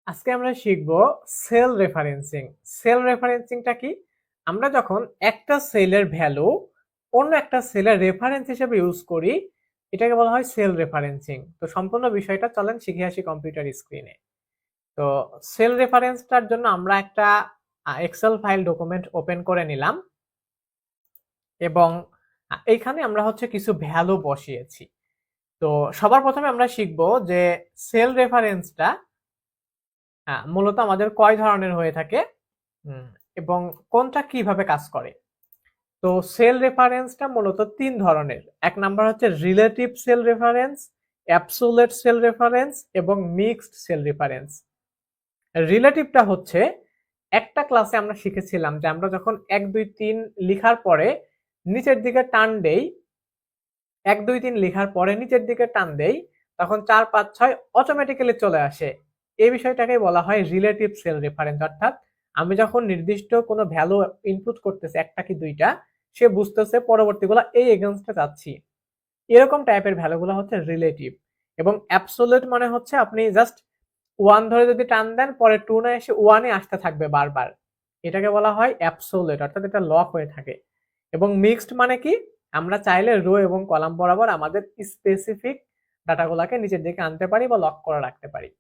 আজকে আমরা শিখব সেল রেফারেন্সিং। সেল রেফারেন্সিংটা কি? আমরা যখন একটা সেলের ভ্যালু অন্য একটা সেলের রেফারেন্স হিসেবে ইউজ করি, এটাকে বলা হয় সেল রেফারেন্সিং। তো সম্পূর্ণ বিষয়টা চলেন শিখে আসি কম্পিউটার স্ক্রিনে। তো সেল রেফারেন্সটার জন্য আমরা একটা এক্সেল ফাইল ডকুমেন্ট ওপেন করে নিলাম এবং এইখানে আমরা হচ্ছে কিছু ভ্যালু বসিয়েছি। তো সবার প্রথমে আমরা শিখব যে সেল রেফারেন্সটা মূলত আমাদের কয় ধরনের হয়ে থাকে এবং কোনটা কিভাবে কাজ করে। তো সেল রেফারেন্সটা মূলত তিন ধরনের। এক নাম্বার হচ্ছে relative cell reference, absolute cell reference এবং মিক্সড সেল রেফারেন্স। রিলেটিভটা হচ্ছে একটা ক্লাসে আমরা শিখেছিলাম যে আমরা যখন 1 2 3 লেখার পরে নিচের দিকে টান দেই, 1 2 3 লেখার পরে নিচের দিকে টান দেই, তখন 4 5 6 অটোমেটিক্যালি চলে আসে। এই বিষয়টাকে বলা হয় রিলেটিভ সেল রেফারেন্স। অর্থাৎ আমি যখন নির্দিষ্ট কোনো ভ্যালু ইনপুট করতেছি, একটা কি দুইটা, সে বুঝতেছে পরবর্তীগুলো এই এগেইনস্টে যাচ্ছি। এরকম টাইপের ভ্যালুগুলো হচ্ছে রিলেটিভ। এবং অ্যাবসোলিউট মানে হচ্ছে আপনি জাস্ট 1 ধরে যদি টান দেন, পরে 2 না এসে 1 এ আসতে থাকবে বারবার, এটাকে বলা হয় অ্যাবসোলিউট, অর্থাৎ এটা লক হয়ে থাকে। এবং মিক্সড মানে কি? আমরা চাইলে রো এবং কলাম বরাবর আমাদের স্পেসিফিক ডাটাগুলোকে নিচের দিকে আনতে পারি বা লক করে রাখতে পারি।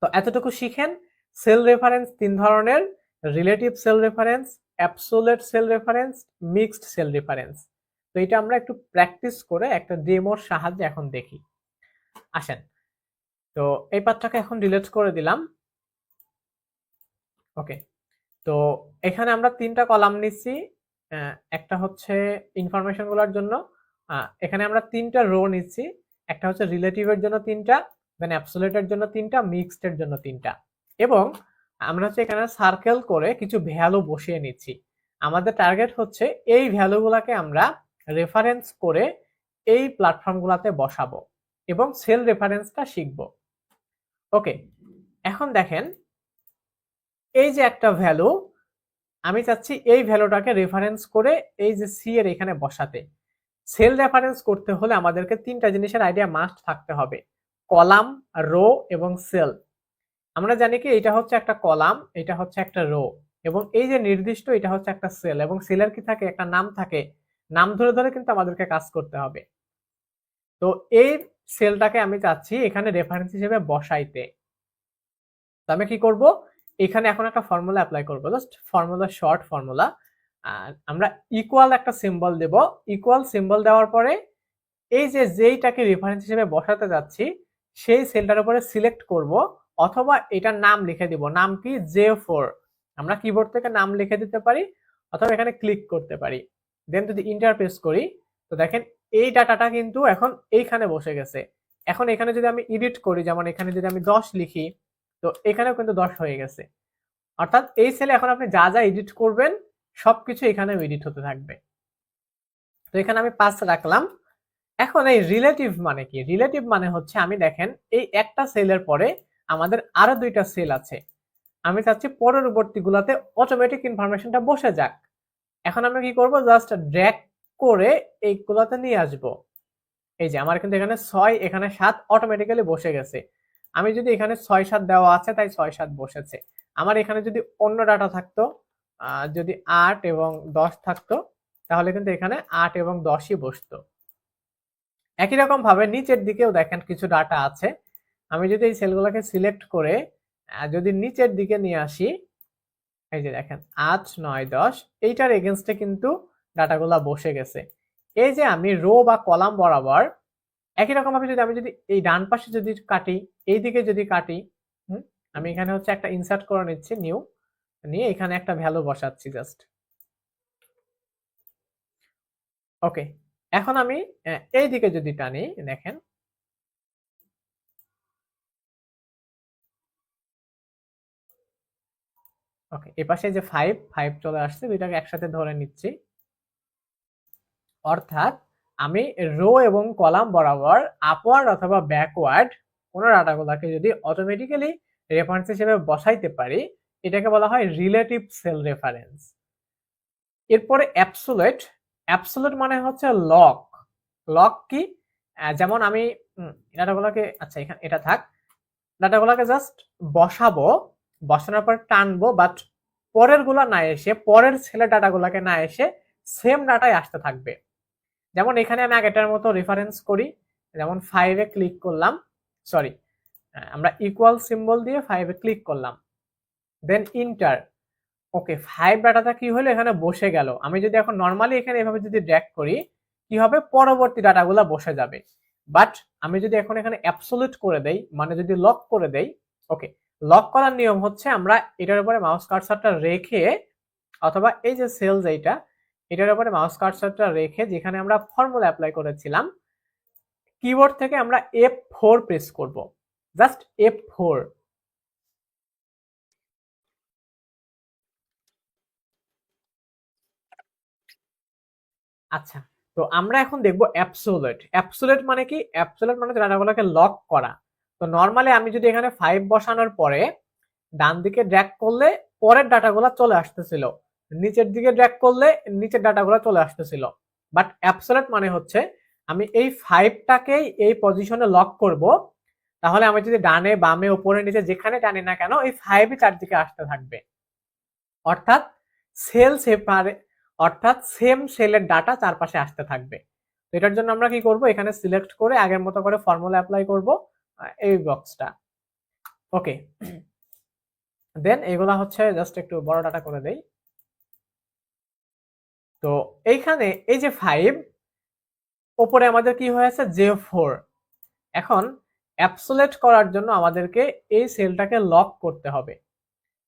তো এতটুকু শিখেন। সেল রেফারেন্স তিন ধরনের: relative cell reference, absolute cell reference, mixed cell reference. তো এটা আমরা একটু প্র্যাকটিস করে একটা ডেমোর সাহায্যে এখন দেখি। আসেন, তো এই পার্টটাকে এখন ডিলিট করে দিলাম। ওকে, তো এখানে আমরা তিনটা কলাম নিচ্ছি। একটা হচ্ছে ইনফরমেশন গুলোর জন্য, এখানে আমরা তিনটা রো নিচ্ছি। একটা হচ্ছে রিলেটিভের জন্য তিনটা, দেন অ্যাবসোলিউটের জন্য তিনটা, মিক্সড এর জন্য তিনটা। এবং আমরা হচ্ছে এখানে সার্কেল করে কিছু ভ্যালু বসিয়ে নিচ্ছি। আমাদের টার্গেট হচ্ছে এই ভ্যালুগুলোকে আমরা রেফারেন্স করে এই প্ল্যাটফর্মগুলোতে বসাবো এবং সেল রেফারেন্সটা শিখব। ওকে, এখন দেখেন, এই যে একটা ভ্যালু, আমি চাচ্ছি এই ভ্যালুটাকে রেফারেন্স করে এই যে সি এর এখানে বসাতে। সেল রেফারেন্স করতে হলে আমাদেরকে তিনটা জিনিসের আইডিয়া মাস্ট থাকতে হবে: কলাম, রো এবং সেল। আমরা জানি কি এটা হচ্ছে একটা কলাম, এটা হচ্ছে একটা রো, এবং এই যে নির্দিষ্ট এটা হচ্ছে একটা সেল। এবং সেলের কি থাকে? একটা নাম থাকে। নাম ধরে ধরে কিন্তু আমাদেরকে কাজ করতে হবে। তো এই সেলটাকে আমি চাচ্ছি এখানে রেফারেন্স হিসেবে বসাইতে। তো আমি কি করব? এখানে এখন একটা ফর্মুলা অ্যাপ্লাই করব, জাস্ট ফর্মুলা, শর্ট ফর্মুলা। আমরা ইকুয়াল একটা সিম্বল দেব। ইকুয়াল সিম্বল দেওয়ার পরে এই যে যেইটাকে রেফারেন্স হিসেবে বসাতে যাচ্ছি সেই সেলটার উপরে সিলেক্ট করব, অথবা এটার নাম লিখে দিব। নাম কি? J4। আমরা কিবোর্ড থেকে নাম লিখে দিতে পারি অথবা এখানে ক্লিক করতে পারি। দেন যদি ইন্টার প্রেস করি, তো দেখেন এই ডাটাটা কিন্তু এখন এইখানে বসে গেছে। এখন এখানে যদি আমি এডিট করি, যেমন এখানে যদি আমি 10 লিখি, তো এখানেও কিন্তু 10 হয়ে গেছে। অর্থাৎ এই সেলে এখন আপনি যা যা এডিট করবেন সবকিছু এখানে এডিট হতে থাকবে। তো এখানে আমি 5 রাখলাম। এখন এই রিলেটিভ মানে কি? রিলেটিভ মানে হচ্ছে, আমি দেখেন এই একটা সেলের পরে আমাদের আরো দুইটা সেল আছে। আমি চাচ্ছি পরবর্তী গুলাতে অটোমেটিক ইনফরমেশনটা বসে যাক। এখন আমি কি করব? জাস্ট ড্র্যাগ করে এইগুলাতে নিয়ে আসব। এই যে আমার কিন্তু এখানে 6, এখানে 7 অটোমেটিক্যালি বসে গেছে। আমি যদি এখানে 6 7 দেওয়া আছে তাই 6 7 বসেছে। আমার এখানে যদি অন্য ডাটা থাকতো, যদি 8 এবং 10 থাকতো, তাহলে কিন্তু এখানে 8 এবং 10ই বসতো। একই রকম ভাবে নিচের দিকেও দেখেন কিছু ডাটা আছে। আমি যদি এই সেলগুলোকে সিলেক্ট করে যদি নিচের দিকে নিয়ে আসি, এই যে দেখেন 8 9 10, এইটার এগেইনস্টে কিন্তু ডাটাগুলা বসে গেছে। এই যে আমি রো বা কলাম বরাবর একই রকম ভাবে যদি আমি যদি এই ডান পাশে যদি কাটি, এই দিকে যদি কাটি, আমি এখানে হচ্ছে একটা ইনসার্ট করে নিচ্ছি, নিউ নিয়ে এখানে একটা ভ্যালু বসাচ্ছি জাস্ট। ওকে, এখন আমি এই দিকে যদি টানি, দেখেন ওকে, এই পাশে যে 5 5 চলে আসছে, দুইটাকে একসাথে ধরে নিচ্ছি। অর্থাৎ আমি রো এবং কলাম বরাবর আপওয়ার্ড অথবা ব্যাকওয়ার্ড কোন ডাটাগুলোকে যদি অটোমেটিক্যালি রেফারেন্স হিসেবে বসাইতে পারি, এটাকে বলা হয় রিলেটিভ সেল রেফারেন্স। এরপরে অ্যাবসোলিউট। অ্যাবসোলিউট মানে হচ্ছে লক। লক কি? যেমন আমি ডাটাগুলোকে, আচ্ছা এখানে এটা থাক, ডাটাগুলোকে জাস্ট বসাবো, বসানোর পর টানবো, বাট পরের গুলা না এসে, পরের সেলের ডাটাগুলোকে না এসে সেম ডাটাই আসতে থাকবে। যেমন এখানে আমি আগেটার মতো রেফারেন্স করি, যেমন 5 এ ক্লিক করলাম, সরি আমরা ইকুয়াল সিম্বল দিয়ে 5 এ ক্লিক করলাম, দেন ইন্টার। ওকে, 5 ডাটাটা কি হলো, এখানে বসে গেল। আমি যদি এখন নর্মালি এখানে এভাবে যদি ড্র্যাগ করি, কি হবে, পরবর্তী ডাটাগুলো বসে যাবে। বাট আমি যদি এখন এখানে অ্যাবসলিউট করে দেই, মানে যদি লক করে দেই, ওকে, লক করার নিয়ম হচ্ছে আমরা এটার উপরে মাউস কার্সারটা রেখে, অথবা এই যে সেলস এইটা, এটার উপরে মাউস কার্সারটা রেখে যেখানে আমরা ফর্মুলা অ্যাপ্লাই করেছিলাম, কিবোর্ড থেকে আমরা F4 প্রেস করব, জাস্ট F4। আচ্ছা, তো আমরা এখন দেখব অ্যাবসোলিউট। অ্যাবসোলিউট মানে কি? অ্যাবসোলিউট মানে ডাটাগুলোকে লক করা। তো নরমালি আমি যদি এখানে 5 বসানোর পরে ডান দিকে ড্র্যাগ করলে পরের ডাটাগুলো চলে আসতেছিল, নিচের দিকে ড্র্যাগ করলে নিচের ডাটাগুলো চলে আসতেছিল। বাট অ্যাবসোলিউট মানে হচ্ছে আমি এই 5টাকেই এই পজিশনে লক করব, তাহলে আমি যদি ডানে বামে উপরে নিচে যেখানে টানি না কেন এই 5ই চারদিকে আসতে থাকবে। অর্থাৎ সেল সেপারে, অর্থাৎ সেম সেলের ডাটা চারপাশে আসতে থাকবে। তো এটার জন্য আমরা কি করব, এখানে সিলেক্ট করে আগের মতো করে ফর্মুলা অ্যাপ্লাই করব এই বক্সটা। ওকে, দেন এগুলা হচ্ছে জাস্ট একটু বড় ডাটা করে দেই। তো এইখানে এই যে 5, উপরে আমাদের কি হয়েছে, J4। এখন অ্যাবসোলিউট করার জন্য আমাদেরকে এই সেলটাকে লক করতে হবে।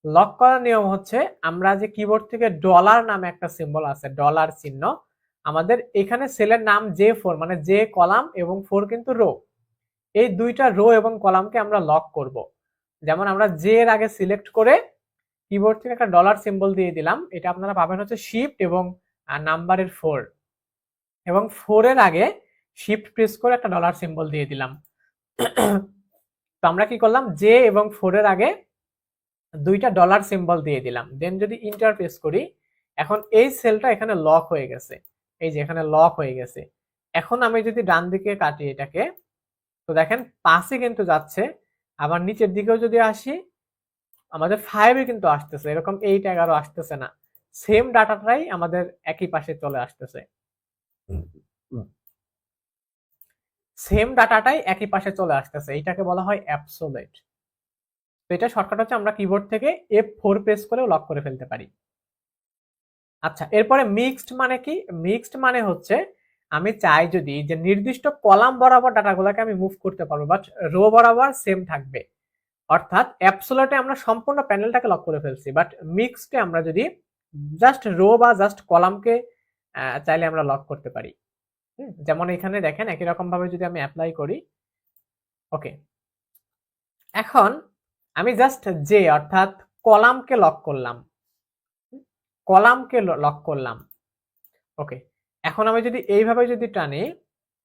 লক করার নিয়ম হচ্ছে আমরা যে কিবোর্ড থেকে ডলার নামে একটা সিম্বল আছে, ডলার চিহ্ন, আমাদের এখানে সেলের নাম J4, মানে জে কলাম এবং 4 কিন্তু রো, এই দুইটা রো এবং কলামকে আমরা লক করব। যেমন আমরা জে এর আগে সিলেক্ট করে কিবোর্ড থেকে একটা ডলার সিম্বল দিয়ে দিলাম, এটা আপনারা পাবেন হচ্ছে শিফট এবং নাম্বারের 4, এবং 4 এর আগে শিফট প্রেস করে একটা ডলার সিম্বল দিয়ে দিলাম। তো আমরা কি করলাম, জে এবং 4 এর আগে দুইটা ডলার সিম্বল দিয়ে দিলাম, দেন যদি ইন্টার প্রেস করি, এখন এই সেলটা এখানে লক হয়ে গেছে, এই যে এখানে লক হয়ে গেছে। এখন আমি যদি ডান দিকে কাটি এটাকে, তো দেখেন পাশে কিন্তু যাচ্ছে, আবার নিচের দিকেও যদি আসি আমাদের 5 কিন্তু আসতেছে, এরকম 8 11 আসতেছে না, সেম ডাটাটাই আমাদের একই পাশে চলে আসতেছে, সেম ডাটাটাই একই পাশে চলে আসতেছে, এইটাকে বলা হয় অ্যাবসোলিউট। তো এটা শর্টকাট হচ্ছে আমরা কিবোর্ড থেকে F4 প্রেস করে লক করে ফেলতে পারি। আচ্ছা, এরপরে মিক্সড মানে কি? মিক্সড মানে হচ্ছে আমি চাই যদি যে নির্দিষ্ট কলাম বরাবর ডাটাগুলোকে আমি মুভ করতে পারবো, বাট রো বরাবর সেম থাকবে। অর্থাৎ অ্যাবসোলিউটে আমরা সম্পূর্ণ প্যানেলটাকে লক করে ফেলছি, বাট মিক্সডে আমরা যদি জাস্ট রো বা জাস্ট কলামকে চাইলে আমরা লক করতে পারি। যেমন এখানে দেখেন একই রকম ভাবে যদি আমি অ্যাপ্লাই করি, ওকে, এখন আমি জাস্ট যে অর্থাৎ কলামকে লক করলাম, কলামকে লক করলাম, ওকে, এখন আমি যদি এইভাবে যদি টানি,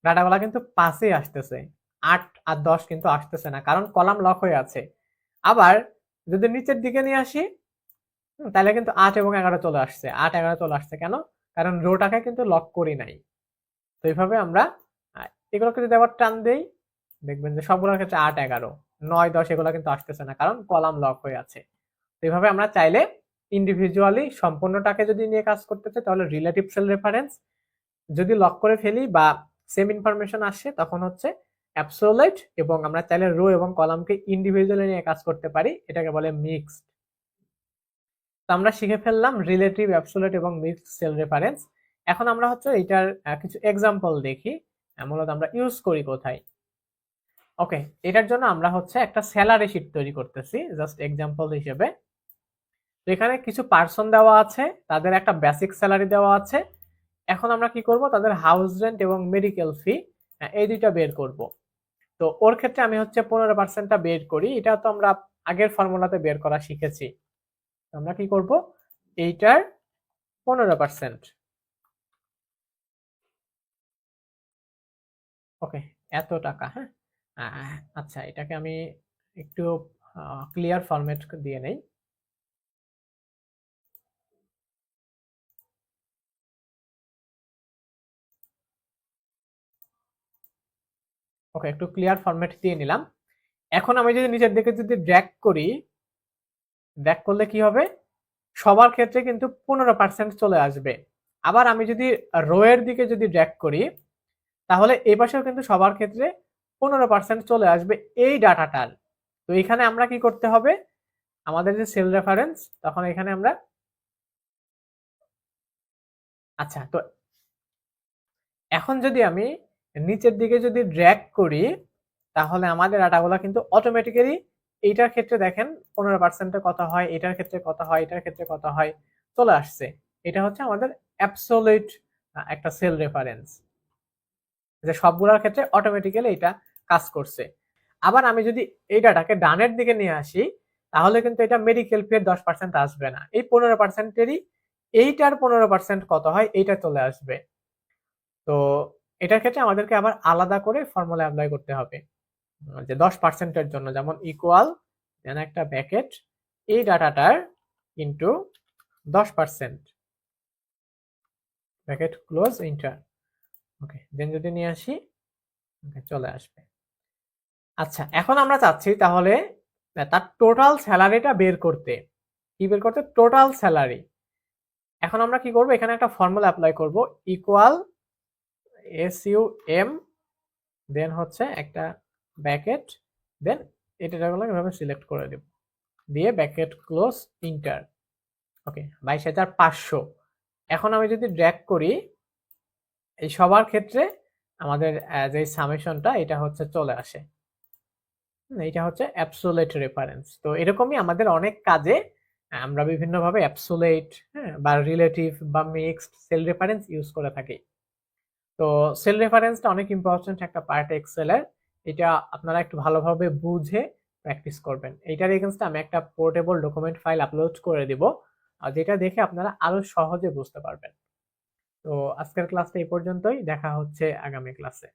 ডাটাগুলা কিন্তু পাশে আসতেছে, 8 আর 10 কিন্তু আসতেছে না, কারণ কলাম লক হয়ে আছে। আবার যদি নিচের দিকে নিয়ে আসি, তাহলে কিন্তু 8 এবং 11 চলে আসছে, 8 11 চলে আসছে কেন, কারণ রোটাকে কিন্তু লক করি নাই। তো এইভাবে আমরা এগুলোকে যদি আবার টান দেই, দেখবেন যে সবগুলোর ক্ষেত্রে 8 11 9 10 এগুলো কিন্তু আসতেছে না, কারণ কলাম লক হয়ে আছে। তো এইভাবে আমরা চাইলে ইন্ডিভিজুয়ালি সম্পূর্ণটাকে যদি নিয়ে কাজ করতে চাই, তাহলে রিলেটিভ সেল রেফারেন্স যদি লক করে ফেলি বা সেম ইনফরমেশন আসে, তখন হচ্ছে অ্যাবসোলিউট, এবং আমরা চাইলে রো এবং কলামকে ইন্ডিভিজুয়ালি নিয়ে কাজ করতে পারি, এটাকে বলে মিক্সড। তো আমরা শিখে ফেললাম রিলেটিভ, অ্যাবসোলিউট এবং মিক্সড সেল রেফারেন্স। এখন আমরা হচ্ছে এটার কিছু এক্সাম্পল দেখি, মূলত আমরা ইউজ করি কোথায়। ওকে, এটার জন্য আমরা হচ্ছে একটা স্যালারি শিট তৈরি করতেছি জাস্ট এক্সাম্পল হিসেবে। তো এখানে কিছু পার্সন দেওয়া আছে, তাদের একটা বেসিক স্যালারি দেওয়া আছে। এখন আমরা কি করব, তাদের হাউস রেন্ট এবং মেডিকেল ফি এই দুইটা বের করব। তো ওর ক্ষেত্রে আমি হচ্ছে 15%টা বের করি, এটা তো আমরা আগের ফর্মুলাতে বের করা শিখেছি। আমরা কি করব, এইটার 15%, ওকে, এত টাকা। হ্যাঁ, আচ্ছা, এটাকে আমি একটু ক্লিয়ার ফরম্যাট দিয়ে নেই। ওকে, একটু ক্লিয়ার ফরম্যাট দিয়ে নিলাম। এখন আমি যদি নিচের দিকে যদি ড্র্যাগ করি, ড্র্যাগ করলে কি হবে, সবার ক্ষেত্রে কিন্তু 15% চলে আসবে। আবার আমি যদি রো এর দিকে যদি ড্র্যাগ করি, তাহলে এই পাশেও কিন্তু সবার ক্ষেত্রে 15% চলে আসবে এই ডাটাটার। তো এখানে আমরা কি করতে হবে, আমাদের যে সেল রেফারেন্স, তখন এখানে আমরা আচ্ছা, তো এখন যদি আমি নিচের দিকে যদি ড্র্যাগ করি, তাহলে আমাদের ডাটাগুলো কিন্তু অটোমেটিক্যালি এইটার ক্ষেত্রে দেখেন 15% কত হয়, এটার ক্ষেত্রে কত হয়, এটার ক্ষেত্রে কত হয় চলে আসছে। এটা হচ্ছে আমাদের অ্যাবসোলিউট একটা সেল রেফারেন্স, যে সবগুলোর ক্ষেত্রে অটোমেটিক্যালি এটা কাজ করছে। আবার আমি যদি এই ডাটাকে ডানের দিকে নিয়ে আসি, তাহলে কিন্তু এটা মেডিকেল ফি 10% আসবে না, এই 15%এরই এইটার 15% কত হয় এইটা চলে আসবে। তো এটার ক্ষেত্রে আমাদেরকে আবার আলাদা করে ফর্মুলা অ্যাপ্লাই করতে হবে, যে 10%-এর জন্য যেমন ইকুয়াল দেন একটা ব্র্যাকেট এই ডাটাটার ইনটু 10%, ব্র্যাকেট ক্লোজ ইন্টার। ওকে, দেন যদি নিয়ে আসি, চলে আসবে। আচ্ছা, এখন আমরা চাচ্ছি তাহলে তার টোটাল স্যালারিটা বের করতে। কি বের করতে? Total salary. এখন আমরা কি করব, এখানে একটা ফর্মুলা অ্যাপ্লাই করব, ইকুয়াল SUM দেন হচ্ছে একটা ব্র্যাকেট, দেন এটা এভাবে সিলেক্ট করে দেব, দিয়ে ব্র্যাকেট ক্লোজ ইন্টার। ওকে, 22,500। এখন আমি যদি ড্র্যাগ করি, এই সবার ক্ষেত্রে আমাদের যে সামেশনটা এটা হচ্ছে চলে আসে, এটা হচ্ছে অ্যাবসোলিউট রেফারেন্স। তো এরকমই আমাদের অনেক কাজে আমরা বিভিন্নভাবে অ্যাবসোলিউট, হ্যাঁ, বা রিলেটিভ বা মিক্সড সেল রেফারেন্স ইউজ করে থাকি। তো সেল রেফারেন্সটা অনেক ইম্পর্টেন্ট একটা পার্ট এক্সেলের, এটা আপনারা একটু ভালোভাবে বুঝে প্র্যাকটিস করবেন। এইটার এগেইনস্টে আমি একটা পোর্টেবল ডকুমেন্ট ফাইল আপলোড করে দিব, যেটা দেখে আপনারা আরো সহজে বুঝতে পারবেন। তো আজকের ক্লাসটা এই পর্যন্তই, দেখা হচ্ছে আগামী ক্লাসে।